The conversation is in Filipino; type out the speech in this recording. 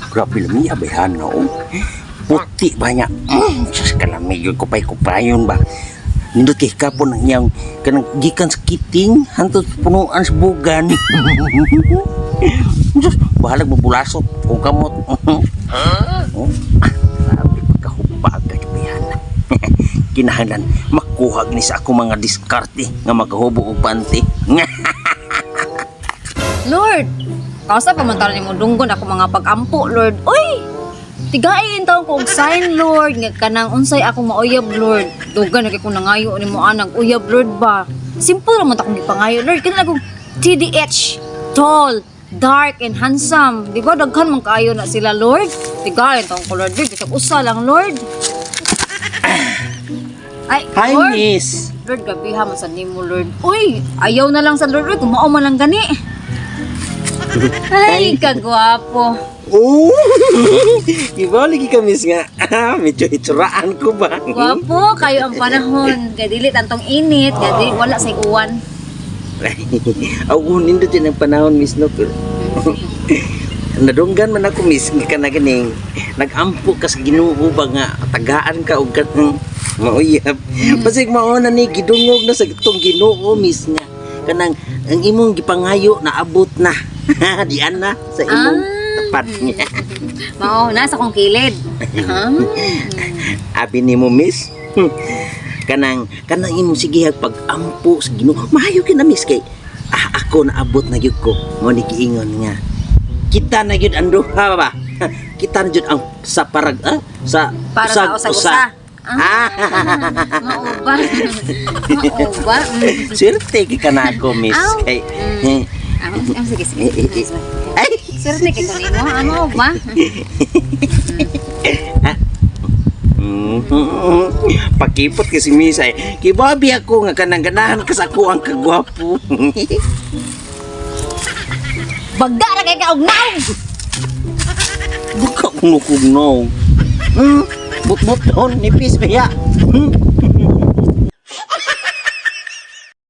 Grabe lang niya, bayhan na puti banyak. Sus kalami yun kupay-kupayon ba. Nindot kay kapon ang iyang kanang gikan sa kiting hantos punuan sa bugan. Sus bahalag mabulasot o kamot. Grabe pagkahubagay bayhan na. Kinahanglan makuha gini sa ako mga diskarte nga magahubo og panty. Lord, kausa pamantaran ni mo dunggon ako mga pag-ampo, Lord. Uy! Tigain taon ko og sign, Lord. Nga kanang unsay akong mauyab, Lord. Dugan na kay kung nangayo ni mo anang uyab, Lord ba? Simple raman ta kong gipangayo, Lord. Kanang akong TDH, tall, dark, and handsome. Di ba daghan man kaayo na sila, Lord? Tigain taon ko, Lord. Bisag usa lang, Lord. Ay, Hi, Lord. miss. Lord, gabiha man sa nimo, Lord. Uy, ayaw na lang sa Lord. Uy, kumao man lang gani. Ay, kagwapo. Oh! Iba lagi ka, miss nga. Medyo itsuraan ko ba? Gwapo, kayo ang panahon. Kaya dili tantong init, kaya dili wala sa uwan. Unin doon din ang panahon, miss, no? Nadunggan man ako, miss, nga ka na ganing. Nag-ampo ka sa Ginoo ba nga, tagaan ka o katang mauyab. Pasig mauna ni, gidungog na sa itong Ginoo, miss, nga. Kanang, ang imong gipangayo na abot na. Diyan na, sa imong tapat niya. Mao, nasa kong kilid. Abi ni mo, miss. Kanang imong sige pag-ampo sa Ginoo. Maayo ka na, miss, kay ako naabot na gyud ko. Mo ni giingon nga. Kita na gyud ang duha ba? Kita na gyud ang sa parag sa Para sa usa-usa. Mao ba? Mao ba? Swerte ka na ako, miss. Aw. Kay Sige, sige. ay, Swerte kay kanino? Ano ba? pakipot kasi miss ay kibabi ako nga kanang ganahan ka sa ako ang kagwapo. Baga ra kay kaog naw. Buka kung nukugnaw. But nipis ba ya?